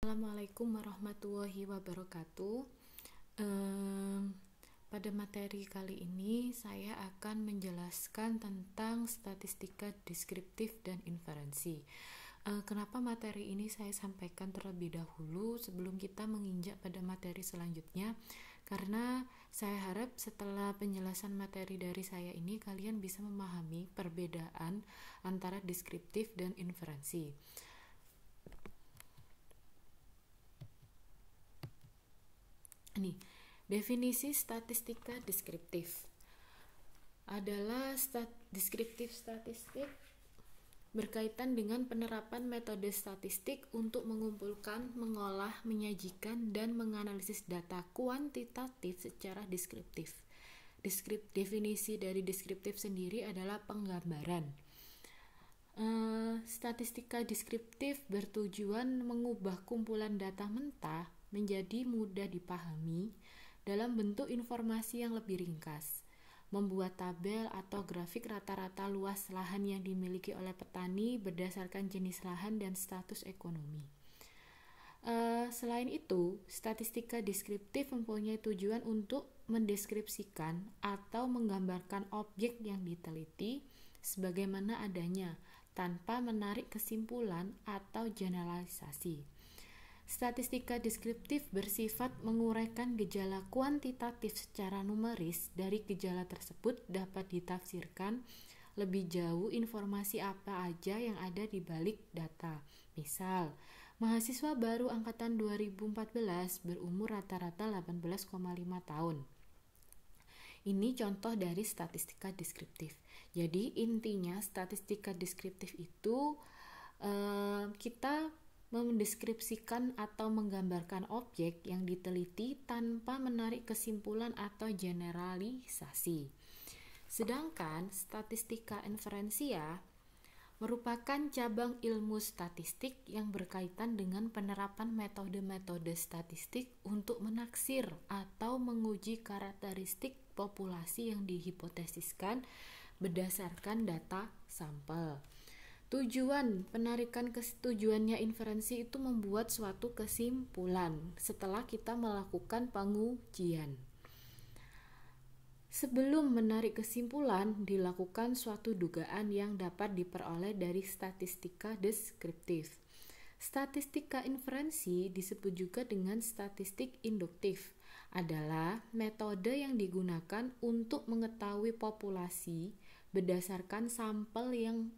Assalamualaikum warahmatullahi wabarakatuh. Pada materi kali ini saya akan menjelaskan tentang statistika deskriptif dan inferensi. Kenapa materi ini saya sampaikan terlebih dahulu sebelum kita menginjak pada materi selanjutnya? Karena saya harap setelah penjelasan materi dari saya ini kalian bisa memahami perbedaan antara deskriptif dan inferensi. Nih, definisi statistika deskriptif adalah deskriptif statistik berkaitan dengan penerapan metode statistik untuk mengumpulkan, mengolah, menyajikan, dan menganalisis data kuantitatif secara deskriptif. Definisi dari deskriptif sendiri adalah penggambaran. Statistika deskriptif bertujuan mengubah kumpulan data mentah menjadi mudah dipahami dalam bentuk informasi yang lebih ringkas, membuat tabel atau grafik rata-rata luas lahan yang dimiliki oleh petani berdasarkan jenis lahan dan status ekonomi. Selain itu, statistika deskriptif mempunyai tujuan untuk mendeskripsikan atau menggambarkan objek yang diteliti sebagaimana adanya, tanpa menarik kesimpulan atau generalisasi. Statistika deskriptif bersifat menguraikan gejala kuantitatif secara numeris. Dari gejala tersebut dapat ditafsirkan lebih jauh informasi apa aja yang ada di balik data. Misal, mahasiswa baru angkatan 2014 berumur rata-rata 18,5 tahun. Ini contoh dari statistika deskriptif. Jadi intinya statistika deskriptif itu kita mendeskripsikan atau menggambarkan objek yang diteliti tanpa menarik kesimpulan atau generalisasi. Sedangkan statistika inferensia merupakan cabang ilmu statistik yang berkaitan dengan penerapan metode-metode statistik untuk menaksir atau menguji karakteristik populasi yang dihipotesiskan berdasarkan data sampel. Tujuannya inferensi itu membuat suatu kesimpulan setelah kita melakukan pengujian. Sebelum menarik kesimpulan, dilakukan suatu dugaan yang dapat diperoleh dari statistika deskriptif. Statistika inferensi disebut juga dengan statistik induktif, adalah metode yang digunakan untuk mengetahui populasi berdasarkan sampel yang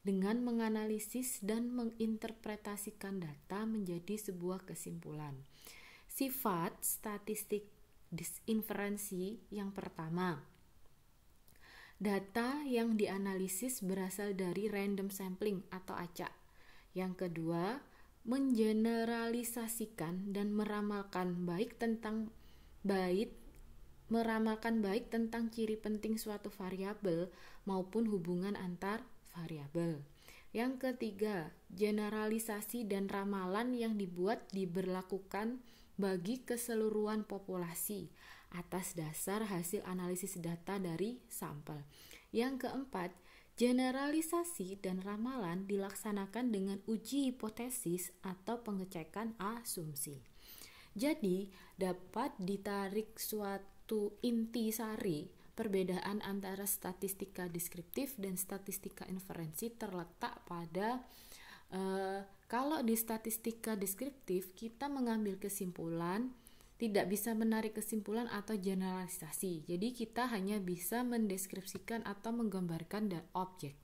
dengan menganalisis dan menginterpretasikan data menjadi sebuah kesimpulan. Sifat statistik inferensi yang pertama, data yang dianalisis berasal dari random sampling atau acak. Yang kedua, mengeneralisasikan dan meramalkan baik tentang ciri penting suatu variabel maupun hubungan antar variabel. Yang ketiga, generalisasi dan ramalan yang diberlakukan bagi keseluruhan populasi atas dasar hasil analisis data dari sampel. Yang keempat, generalisasi dan ramalan dilaksanakan dengan uji hipotesis atau pengecekan asumsi. Jadi, dapat ditarik suatu intisari perbedaan antara statistika deskriptif dan statistika inferensi terletak pada kalau di statistika deskriptif kita mengambil kesimpulan, tidak bisa menarik kesimpulan atau generalisasi. Jadi kita hanya bisa mendeskripsikan atau menggambarkan objek.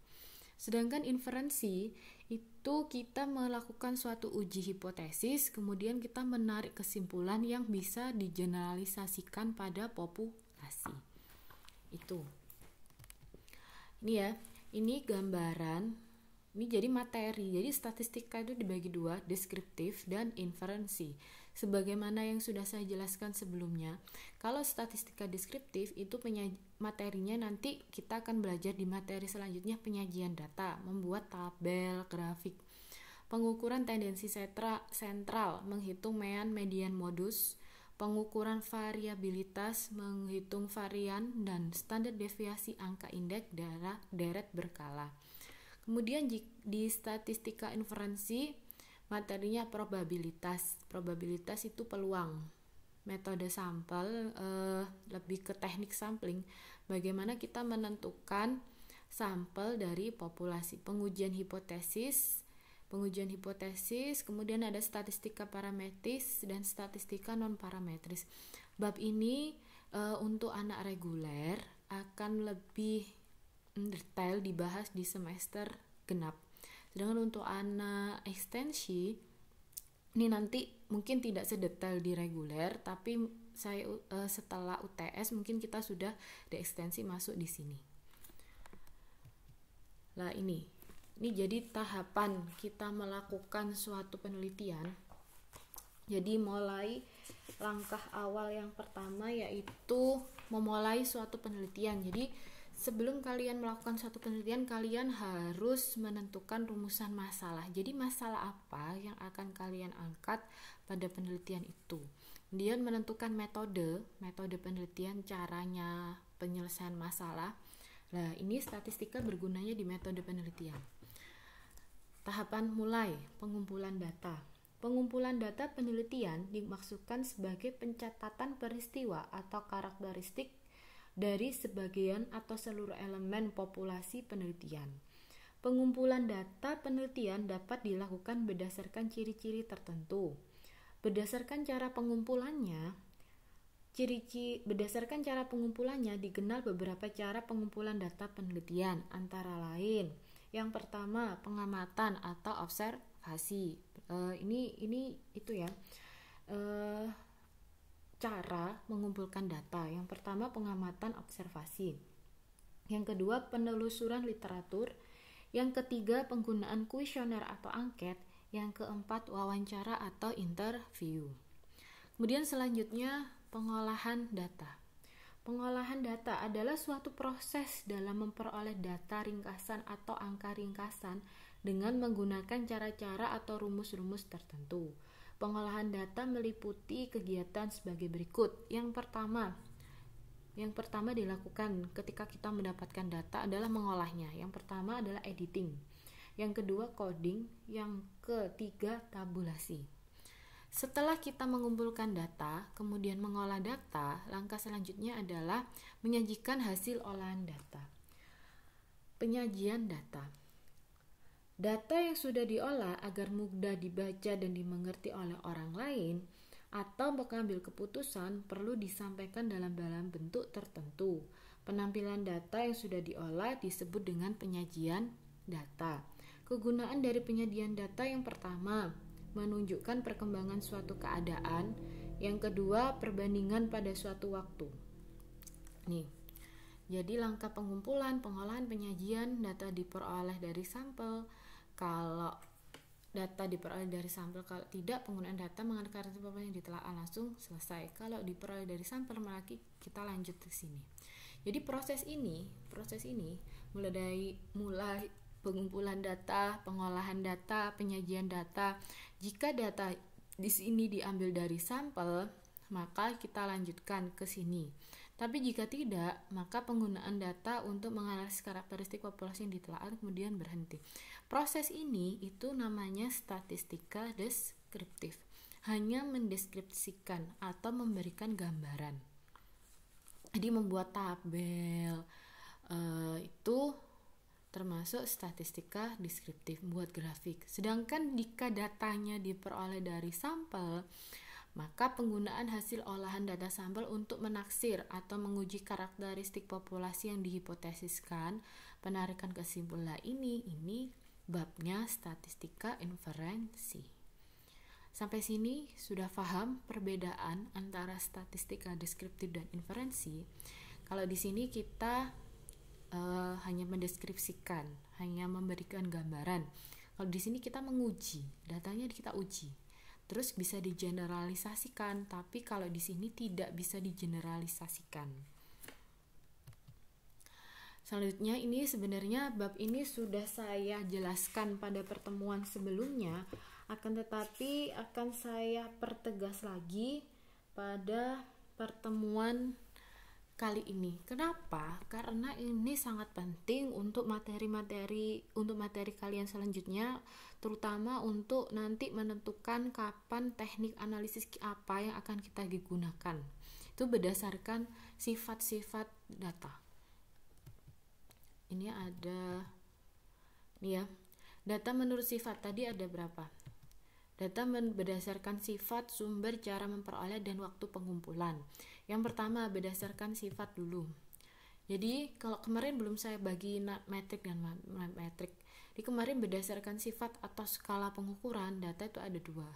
Sedangkan inferensi itu kita melakukan suatu uji hipotesis, kemudian kita menarik kesimpulan yang bisa digeneralisasikan pada populasi. Itu. Ini ya, ini gambaran. Ini jadi materi. Jadi statistika itu dibagi dua, deskriptif dan inferensi. Sebagaimana yang sudah saya jelaskan sebelumnya, kalau statistika deskriptif itu materinya nanti kita akan belajar di materi selanjutnya, penyajian data, membuat tabel, grafik, pengukuran tendensi sentral, menghitung mean, median, modus, pengukuran variabilitas, menghitung varian, dan standar deviasi angka indeks deret berkala. Kemudian di statistika inferensi Materinya probabilitas. Probabilitas itu peluang. Metode sampel lebih ke teknik sampling. Bagaimana kita menentukan sampel dari populasi. Pengujian hipotesis, kemudian ada statistika parametris dan statistika non parametris. Bab ini untuk anak reguler akan lebih detail dibahas di semester genap. Sedangkan untuk anak ekstensi ini nanti mungkin tidak sedetail di reguler, tapi saya setelah UTS mungkin kita sudah di ekstensi masuk di sini. Nah, ini jadi tahapan kita melakukan suatu penelitian. Jadi mulai langkah awal yang pertama yaitu memulai suatu penelitian. Jadi sebelum kalian melakukan suatu penelitian, kalian harus menentukan rumusan masalah. Jadi masalah apa yang akan kalian angkat pada penelitian itu. Kemudian menentukan metode penelitian, caranya penyelesaian masalah. Nah, ini statistika bergunanya di metode penelitian. Tahapan mulai, pengumpulan data. Pengumpulan data penelitian dimaksudkan sebagai pencatatan peristiwa atau karakteristik dari sebagian atau seluruh elemen populasi penelitian. Pengumpulan data penelitian dapat dilakukan berdasarkan ciri-ciri tertentu. Berdasarkan cara pengumpulannya dikenal beberapa cara pengumpulan data penelitian, antara lain yang pertama pengamatan atau observasi. Cara mengumpulkan data. Yang pertama pengamatan observasi. Yang kedua penelusuran literatur. Yang ketiga penggunaan kuesioner atau angket. Yang keempat wawancara atau interview. Kemudian selanjutnya pengolahan data. Pengolahan data adalah suatu proses dalam memperoleh data ringkasan atau angka ringkasan dengan menggunakan cara-cara atau rumus-rumus tertentu. Pengolahan data meliputi kegiatan sebagai berikut. Yang pertama dilakukan ketika kita mendapatkan data adalah mengolahnya. Yang pertama adalah editing. Yang kedua coding. Yang ketiga tabulasi. Setelah kita mengumpulkan data, kemudian mengolah data, langkah selanjutnya adalah menyajikan hasil olahan data. Penyajian data. Data yang sudah diolah agar mudah dibaca dan dimengerti oleh orang lain atau mengambil keputusan perlu disampaikan dalam bentuk tertentu. Penampilan data yang sudah diolah disebut dengan penyajian data. Kegunaan dari penyajian data yang pertama, menunjukkan perkembangan suatu keadaan. Yang kedua, perbandingan pada suatu waktu. Jadi langkah pengumpulan, pengolahan, penyajian data diperoleh dari sampel. Kalau data diperoleh dari sampel, kalau tidak, penggunaan data menggunakan yang ditelaah langsung selesai. Kalau diperoleh dari sampel, maka kita lanjut ke sini. Jadi proses ini mulai pengumpulan data, pengolahan data, penyajian data. Jika data di sini diambil dari sampel, maka kita lanjutkan ke sini. Tapi jika tidak, maka penggunaan data untuk menganalisis karakteristik populasi yang ditelaah kemudian berhenti. Proses ini itu namanya statistika deskriptif. Hanya mendeskripsikan atau memberikan gambaran. Jadi membuat tabel itu termasuk statistika deskriptif, membuat grafik. Sedangkan jika datanya diperoleh dari sampel, maka penggunaan hasil olahan data sampel untuk menaksir atau menguji karakteristik populasi yang dihipotesiskan, penarikan kesimpulan ini babnya statistika inferensi. Sampai sini sudah paham perbedaan antara statistika deskriptif dan inferensi. Kalau di sini kita hanya mendeskripsikan, hanya memberikan gambaran. Kalau di sini kita menguji, datanya kita uji. Terus bisa digeneralisasikan, tapi kalau di sini tidak bisa digeneralisasikan. Selanjutnya ini sebenarnya bab ini sudah saya jelaskan pada pertemuan sebelumnya, akan tetapi akan saya pertegas lagi pada pertemuan kali ini. Kenapa? Karena ini sangat penting untuk materi kalian selanjutnya, terutama untuk nanti menentukan kapan teknik analisis apa yang akan kita gunakan. Itu berdasarkan sifat-sifat data. Ini ada nih ya. Data menurut sifat tadi ada berapa? Data berdasarkan sifat, sumber, cara memperoleh, dan waktu pengumpulan. Yang pertama berdasarkan sifat dulu. Jadi kalau kemarin belum saya bagi metrik dan metrik. Di kemarin berdasarkan sifat atau skala pengukuran data itu ada dua.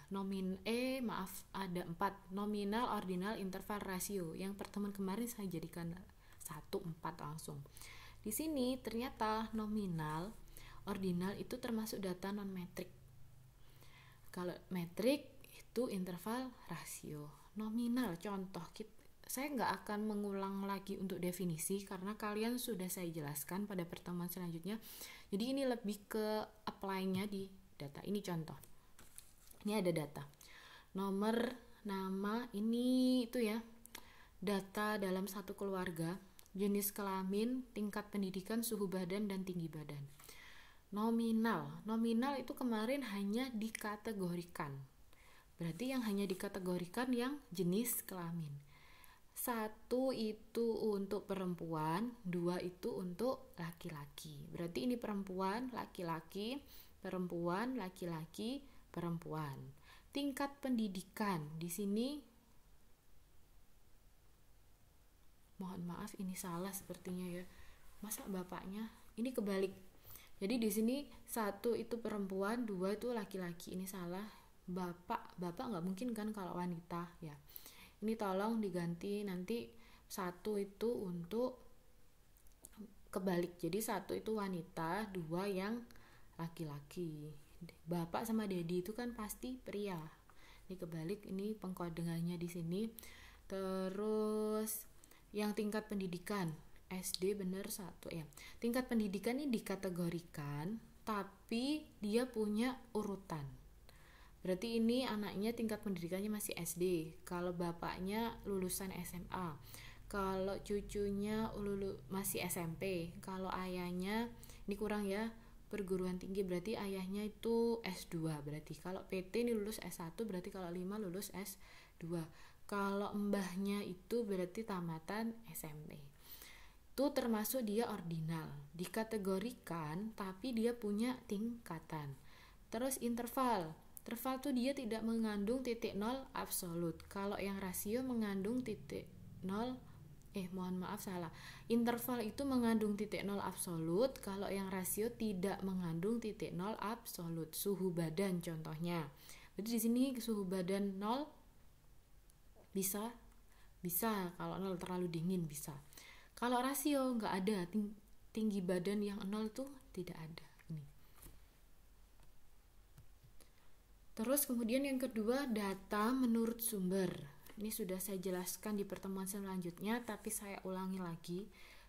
Ada 4. Nominal, ordinal, interval, rasio. Yang pertemuan kemarin saya jadikan 1, 4 langsung. Di sini ternyata nominal, ordinal itu termasuk data non metrik. Kalau metrik itu interval, rasio. Nominal contoh, saya nggak akan mengulang lagi untuk definisi karena kalian sudah saya jelaskan pada pertemuan selanjutnya. Jadi ini lebih ke apply-nya di data. Ini contoh. Ini ada data. Nomor, nama, ini itu ya. Data dalam satu keluarga, jenis kelamin, tingkat pendidikan, suhu badan, dan tinggi badan. Nominal itu kemarin hanya dikategorikan. Berarti yang hanya dikategorikan yang jenis kelamin. 1 itu untuk perempuan, 2 itu untuk laki-laki. Berarti ini perempuan, laki-laki, perempuan, laki-laki, perempuan. Tingkat pendidikan di sini, mohon maaf ini salah sepertinya ya. Masa bapaknya ini kebalik. Jadi di sini 1 itu perempuan, 2 itu laki-laki. Ini salah. Bapak nggak mungkin kan kalau wanita ya. Ini tolong diganti nanti 1 itu untuk kebalik. Jadi 1 itu wanita, 2 yang laki-laki. Bapak sama daddy itu kan pasti pria. Ini kebalik, ini pengkodengannya di sini. Terus yang tingkat pendidikan SD bener 1 ya. Tingkat pendidikan ini dikategorikan tapi dia punya urutan. Berarti ini anaknya tingkat pendidikannya masih SD. Kalau bapaknya lulusan SMA. Kalau cucunya masih SMP. Kalau ayahnya ini kurang ya, perguruan tinggi, berarti ayahnya itu S2. Berarti kalau PT ini lulus S1, berarti kalau 5 lulus S2. Kalau mbahnya itu berarti tamatan SMP. Itu termasuk dia ordinal, dikategorikan tapi dia punya tingkatan. Terus interval tuh dia tidak mengandung titik nol absolut. Kalau yang rasio mengandung titik nol, interval itu mengandung titik nol absolut. Kalau yang rasio tidak mengandung titik nol absolut. Suhu badan contohnya. Jadi di sini suhu badan 0 bisa kalau 0 terlalu dingin bisa. Kalau rasio nggak ada, tinggi badan yang 0 tuh tidak ada. Ini. Terus kemudian yang kedua, data menurut sumber. Ini sudah saya jelaskan di pertemuan selanjutnya, tapi saya ulangi lagi.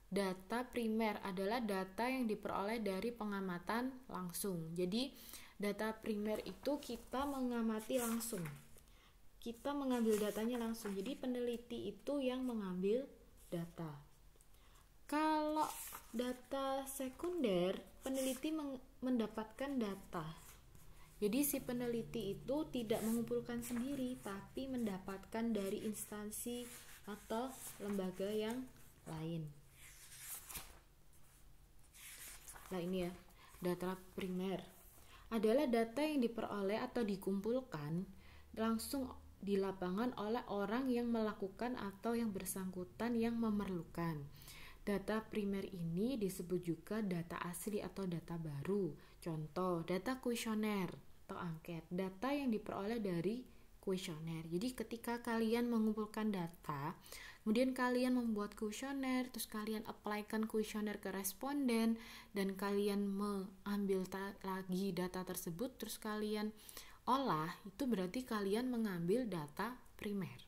Data primer adalah data yang diperoleh dari pengamatan langsung. Jadi data primer itu kita mengamati langsung. Kita mengambil datanya langsung. Jadi peneliti itu yang mengambil data. Kalau data sekunder, peneliti mendapatkan data. Jadi si peneliti itu tidak mengumpulkan sendiri, tapi mendapatkan dari instansi atau lembaga yang lain. Nah ini ya, data primer adalah data yang diperoleh atau dikumpulkan langsung di lapangan oleh orang yang melakukan atau yang bersangkutan yang memerlukan. Data primer ini disebut juga data asli atau data baru. Contoh, data kuesioner atau angket, data yang diperoleh dari kuesioner. Jadi ketika kalian mengumpulkan data, kemudian kalian membuat kuesioner, terus kalian apply-kan kuesioner ke responden, dan kalian mengambil lagi data tersebut, terus kalian olah, itu berarti kalian mengambil data primer.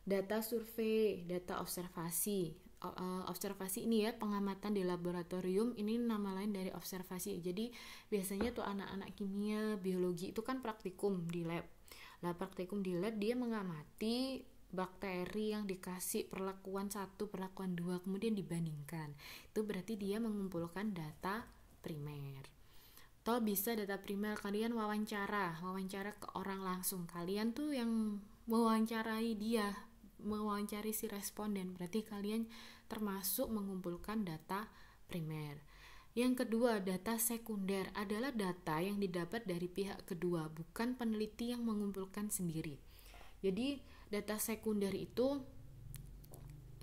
Data survei, data observasi. Observasi ini ya, pengamatan di laboratorium, ini nama lain dari observasi. Jadi biasanya tuh anak-anak kimia, biologi itu kan praktikum di lab. Nah, praktikum di lab dia mengamati bakteri yang dikasih perlakuan 1, perlakuan 2, kemudian dibandingkan. Itu berarti dia mengumpulkan data primer. Atau bisa data primer kalian wawancara ke orang langsung. Kalian tuh yang mewawancarai dia, mewawancari si responden. Berarti kalian termasuk mengumpulkan data primer. Yang kedua, data sekunder adalah data yang didapat dari pihak kedua, bukan peneliti yang mengumpulkan sendiri. Jadi data sekunder itu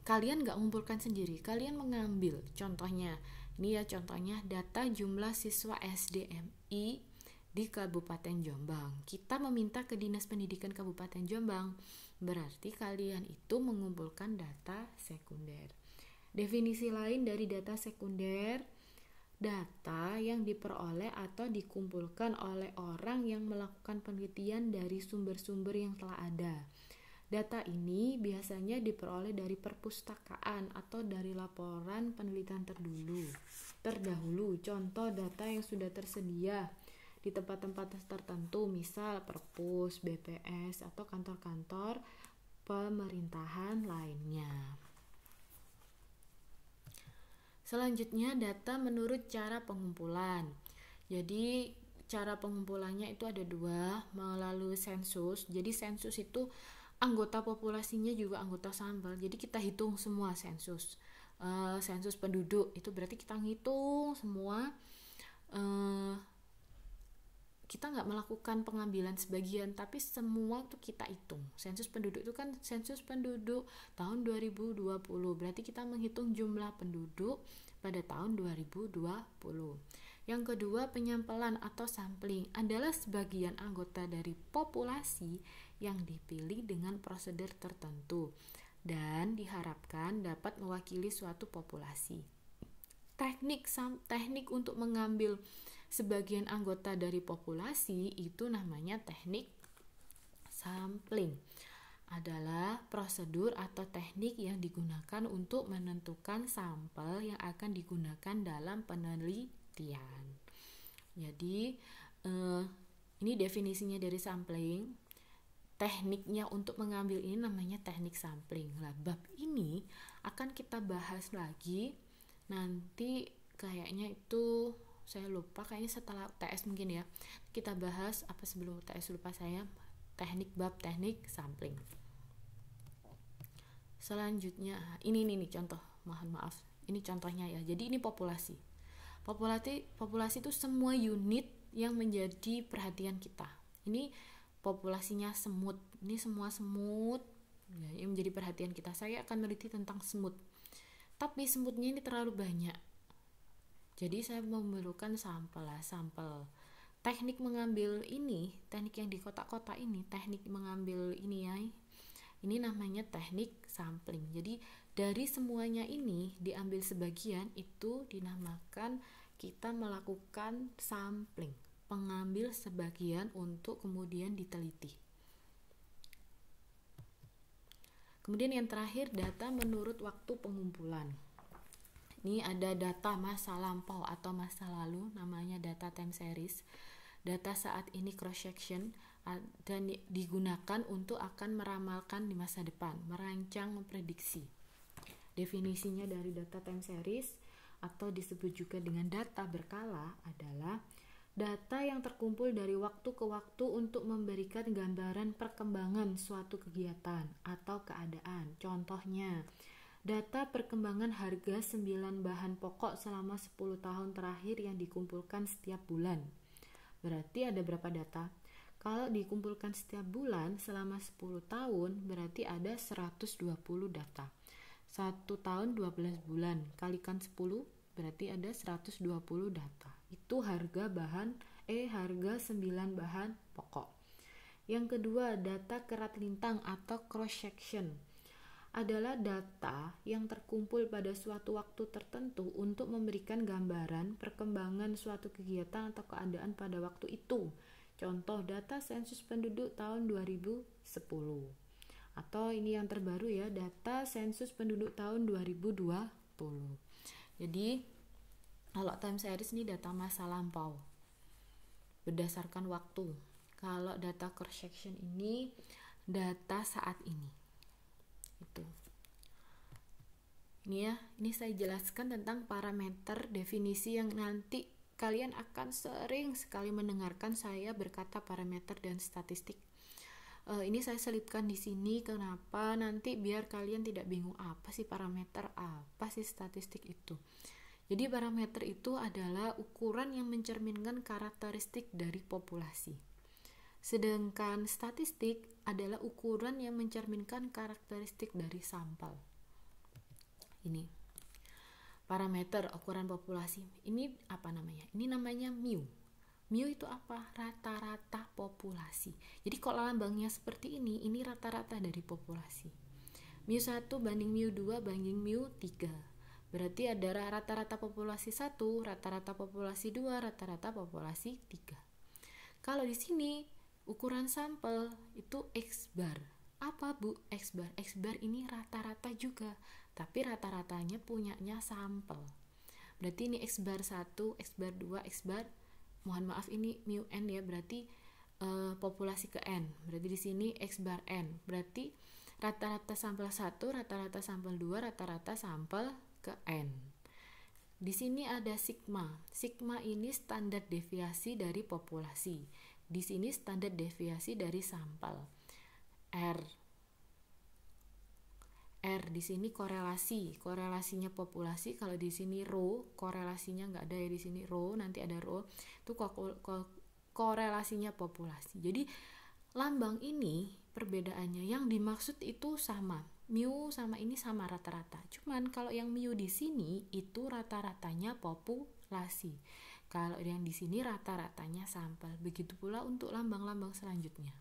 kalian nggak mengumpulkan sendiri, kalian mengambil. Contohnya, ini ya contohnya data jumlah siswa SDMI di Kabupaten Jombang. Kita meminta ke Dinas Pendidikan Kabupaten Jombang, berarti kalian itu mengumpulkan data sekunder. Definisi lain dari data sekunder, data yang diperoleh atau dikumpulkan oleh orang yang melakukan penelitian dari sumber-sumber yang telah ada. Data ini biasanya diperoleh dari perpustakaan atau dari laporan penelitian terdahulu. Contoh data yang sudah tersedia di tempat-tempat tertentu, misal perpus, BPS, atau kantor-kantor pemerintahan lainnya. Selanjutnya, data menurut cara pengumpulan. Jadi cara pengumpulannya itu ada 2, melalui sensus. Jadi sensus itu anggota populasinya juga anggota sampel. Jadi kita hitung semua sensus. Sensus penduduk itu berarti kita ngitung semua. Kita nggak melakukan pengambilan sebagian, tapi semua itu kita hitung. Sensus penduduk itu kan sensus penduduk tahun 2020, berarti kita menghitung jumlah penduduk pada tahun 2020. Yang kedua, penyampelan atau sampling adalah sebagian anggota dari populasi yang dipilih dengan prosedur tertentu dan diharapkan dapat mewakili suatu populasi. Teknik untuk mengambil sebagian anggota dari populasi itu namanya teknik sampling. Adalah prosedur atau teknik yang digunakan untuk menentukan sampel yang akan digunakan dalam penelitian. Jadi ini definisinya dari sampling. Tekniknya untuk mengambil ini namanya teknik sampling. Nah, bab ini akan kita bahas lagi nanti, kayaknya itu saya lupa, kayaknya setelah UTS mungkin ya. Kita bahas apa sebelum UTS, lupa saya, bab teknik sampling. Selanjutnya ini nih contoh, mohon maaf, ini contohnya ya. Jadi ini populasi itu semua unit yang menjadi perhatian kita. Ini populasinya semut, ini semua semut ya, yang menjadi perhatian kita. Saya akan meneliti tentang semut, tapi semutnya ini terlalu banyak, jadi saya memerlukan sampel. Teknik mengambil ini, teknik yang di kotak-kotak ini, teknik mengambil ini ya, ini namanya teknik sampling. Jadi dari semuanya ini diambil sebagian, itu dinamakan kita melakukan sampling, mengambil sebagian untuk kemudian diteliti. Kemudian yang terakhir, data menurut waktu pengumpulan. Ini ada data masa lampau atau masa lalu, namanya data time series. Data saat ini cross section dan digunakan untuk akan meramalkan di masa depan, merancang, memprediksi. Definisinya dari data time series atau disebut juga dengan data berkala adalah data yang terkumpul dari waktu ke waktu untuk memberikan gambaran perkembangan suatu kegiatan atau keadaan. Contohnya, data perkembangan harga 9 bahan pokok selama 10 tahun terakhir yang dikumpulkan setiap bulan. Berarti ada berapa data? Kalau dikumpulkan setiap bulan selama 10 tahun, berarti ada 120 data. 1 tahun 12 bulan, kalikan 10, berarti ada 120 data. Itu harga 9 bahan pokok. Yang kedua, data kerat lintang atau cross section adalah data yang terkumpul pada suatu waktu tertentu untuk memberikan gambaran perkembangan suatu kegiatan atau keadaan pada waktu itu. Contoh data sensus penduduk tahun 2010. Atau ini yang terbaru ya, data sensus penduduk tahun 2020. Jadi kalau time series ini data masa lampau berdasarkan waktu. Kalau data cross section ini data saat ini. Itu. Ini saya jelaskan tentang parameter definisi yang nanti kalian akan sering sekali mendengarkan saya berkata parameter dan statistik. Ini saya selipkan di sini kenapa nanti biar kalian tidak bingung apa sih parameter, apa sih statistik itu. Jadi parameter itu adalah ukuran yang mencerminkan karakteristik dari populasi. Sedangkan statistik adalah ukuran yang mencerminkan karakteristik dari sampel. Ini parameter ukuran populasi. Ini apa namanya? Ini namanya mu. Mu itu apa? Rata-rata populasi. Jadi kalau lambangnya seperti ini rata-rata dari populasi. Mu 1 banding mu 2 banding mu 3. Berarti ada rata-rata populasi 1, rata-rata populasi 2, rata-rata populasi 3. Kalau di sini ukuran sampel itu X bar. Apa Bu X bar? X bar ini rata-rata juga, tapi rata-ratanya punyanya sampel. Berarti ini X bar 1, X bar 2, X bar, mohon maaf ini mu n ya, berarti populasi ke n. Berarti di sini X bar n. Berarti rata-rata sampel 1, rata-rata sampel 2, rata-rata sampel ke n. Di sini ada sigma. Sigma ini standar deviasi dari populasi. Di sini standar deviasi dari sampel. R di sini korelasinya populasi. Kalau di sini rho, korelasinya nggak ada ya, di sini rho, nanti ada rho, itu korelasinya populasi. Jadi lambang ini perbedaannya, yang dimaksud itu sama, mu sama ini sama rata-rata. Cuman kalau yang mu di sini itu rata-ratanya populasi. Kalau yang di sini rata-ratanya sampel. Begitu pula untuk lambang-lambang selanjutnya.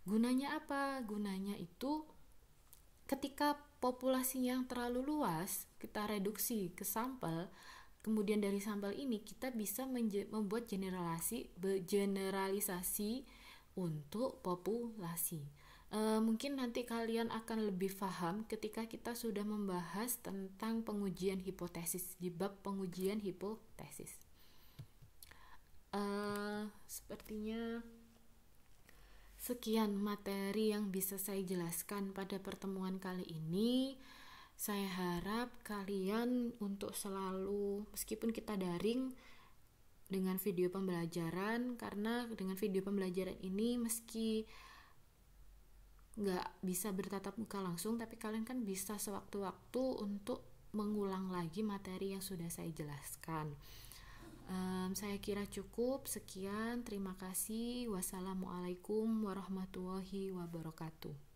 Gunanya apa? Gunanya itu ketika populasinya yang terlalu luas, kita reduksi ke sampel, kemudian dari sampel ini kita bisa membuat generalisasi untuk populasi. Mungkin nanti kalian akan lebih paham ketika kita sudah membahas tentang pengujian hipotesis, di bab pengujian hipotesis. Sepertinya sekian materi yang bisa saya jelaskan pada pertemuan kali ini. Saya harap kalian untuk selalu, meskipun kita daring dengan video pembelajaran, karena dengan video pembelajaran ini meski nggak bisa bertatap muka langsung, tapi kalian kan bisa sewaktu-waktu untuk mengulang lagi materi yang sudah saya jelaskan. Saya kira cukup. Sekian, terima kasih. Wassalamualaikum warahmatullahi wabarakatuh.